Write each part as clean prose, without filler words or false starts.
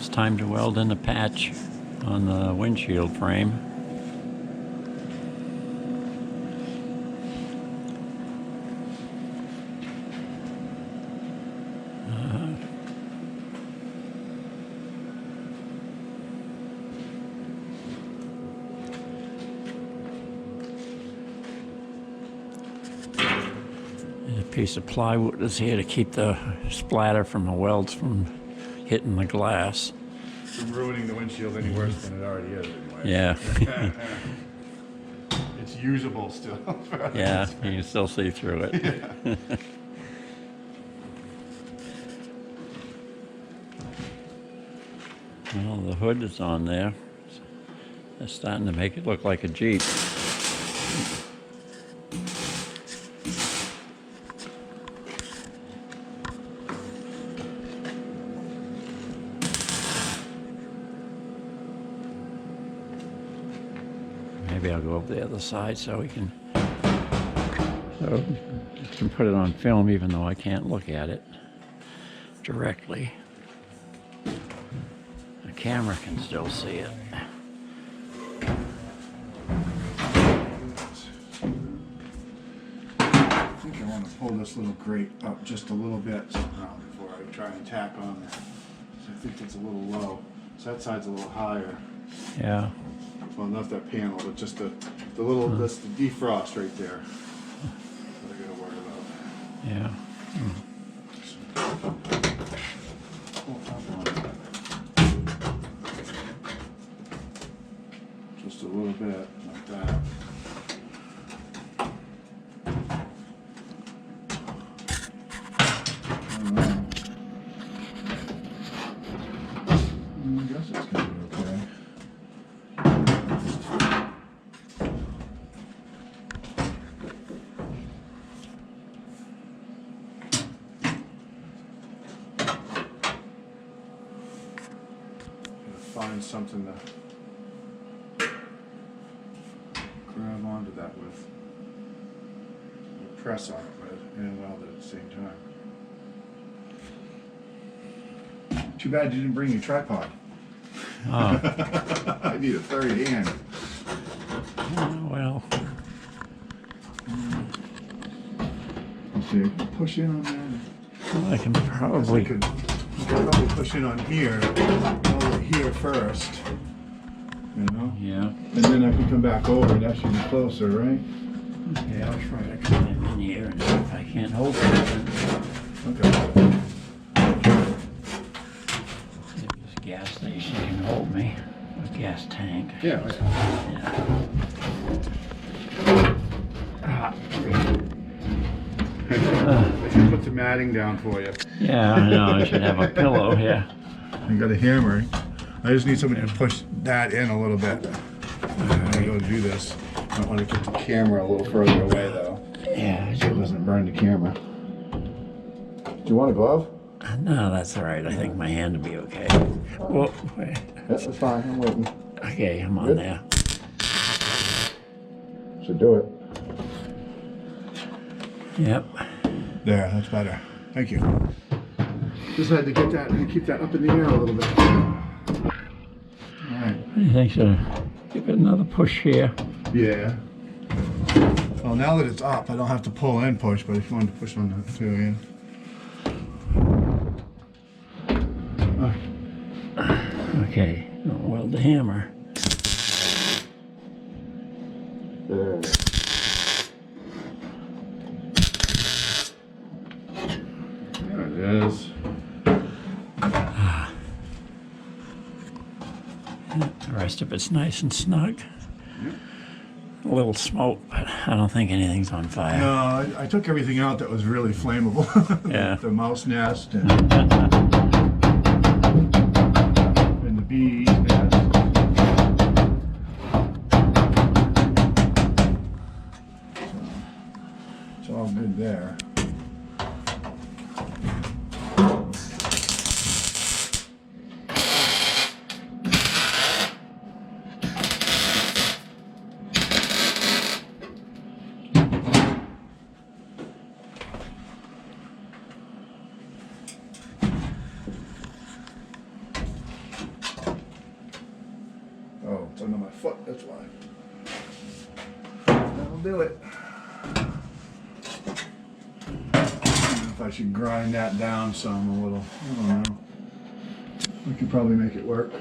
it's time to weld in the patch on the windshield frame. And a piece of plywood is here to keep the splatter from the welds from hitting the glass. From ruining the windshield any worse than it already is anyway. Yeah. It's usable still. Yeah, you can still see through it. Yeah. Well, the hood is on there. They're starting to make it look like a Jeep. Maybe I'll go up the other side so we can put it on film, even though I can't look at it directly. The camera can still see it. I think I want to pull this little grate up just a little bit before I try and tack on there. So I think it's a little low. So that side's a little higher. Yeah. Well, not that panel, but just the little, that's the defrost right there. That I gotta worry about. Yeah. Just a little bit, like that. I guess it's gonna be okay. Find something to grab onto that with, or press on it with, and weld it at the same time. Too bad you didn't bring your tripod. Oh. I need a third hand. Oh, well. Let's see, push in on that. Well, I can I probably. could probably push in on here, over here first. You know? Yeah. And then I can come back over, that should be closer, right? Okay, I'll try to come in here and see if I can't hold something. Okay. If this gas station can hold me. A gas tank. Yeah. Yeah. Ah. I should put some matting down for you. Yeah, I know. I should have a pillow here. I got a hammer. I just need somebody to push that in a little bit. I'm gonna go do this. I want to get the camera a little further away though. Yeah. So it doesn't burn the camera. Do you want a glove? No, that's all right. I think my hand will be okay. Well, wait. Yes, that's fine. I'm waiting. Okay, I'm on Good. there. Should do it. Yep. There, that's better. Thank you. Just had to get that and keep that up in the air a little bit. All right. I think so. Give it another push here. Yeah. Well, now that it's up, I don't have to pull and push, but if you wanted to push on that too, yeah. Okay, I'll weld the hammer. There. There it is. The rest of it's nice and snug. A little smoke, but I don't think anything's on fire. No, I took everything out that was really flammable. Yeah. The mouse nest and the bee's nest. It's all good there. it's under my foot, that's why. That'll do it. If I should grind that down some a little, I don't know. We could probably make it work.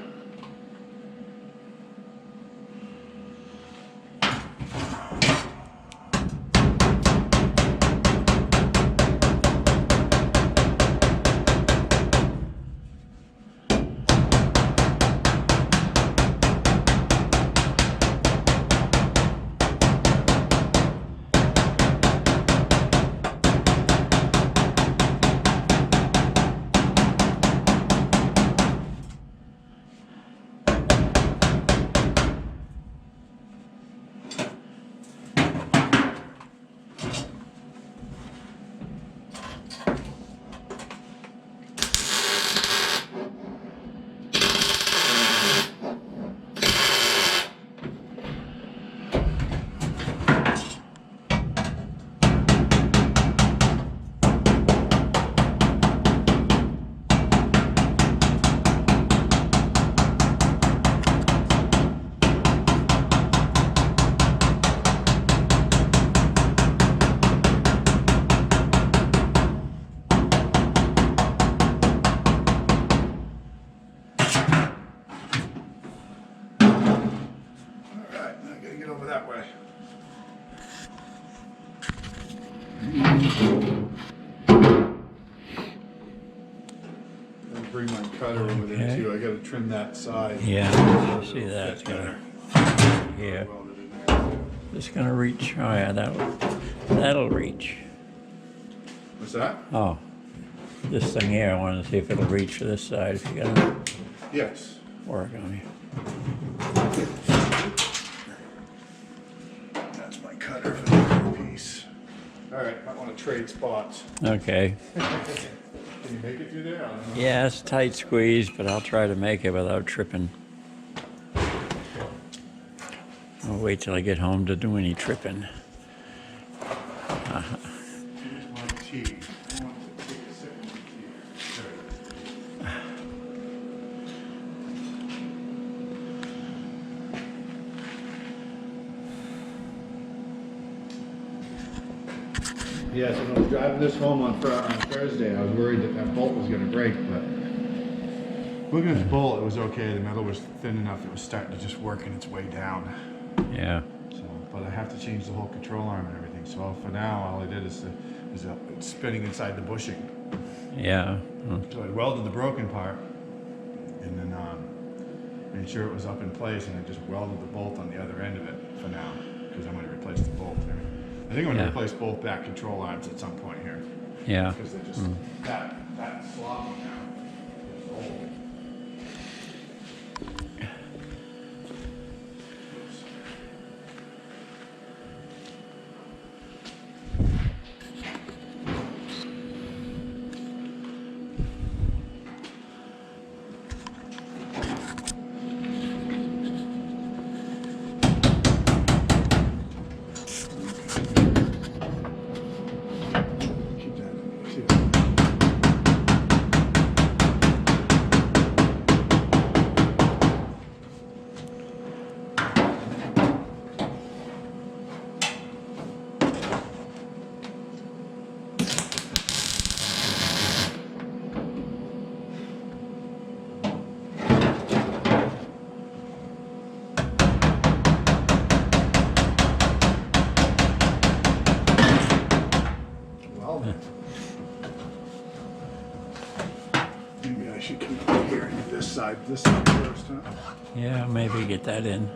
That way. I'll bring my cutter over there too. I gotta trim that side. Yeah, I see that. It's gonna, yeah. It's gonna reach. Oh yeah, that'll reach. What's that? Oh, this thing here. I want to see if it'll reach for this side. If you gotta Yes. work on it. Cutter for the other piece. All right, might want to trade spots. Okay. Can you make it through there? I don't know. Yeah, it's a tight squeeze, but I'll try to make it without tripping. I'll wait till I get home to do any tripping. Here's my tea. I want to take a sip of tea. There. Yes, when I was driving this home on Thursday, I was worried that that bolt was going to break, but looking at the bolt, it was okay. The metal was thin enough; it was starting to just working its way down. Yeah. So, but I have to change the whole control arm and everything. So for now, all I did is it's spinning inside the bushing. Yeah. So I welded the broken part, and then made sure it was up in place, and I just welded the bolt on the other end of it for now, because I'm going to replace the bolt. I think I'm going to replace both back control arms at some point here. Yeah. Because they're just that sloppy now. It's old. Maybe I should come over here and do this side first, huh? Yeah, maybe get that in.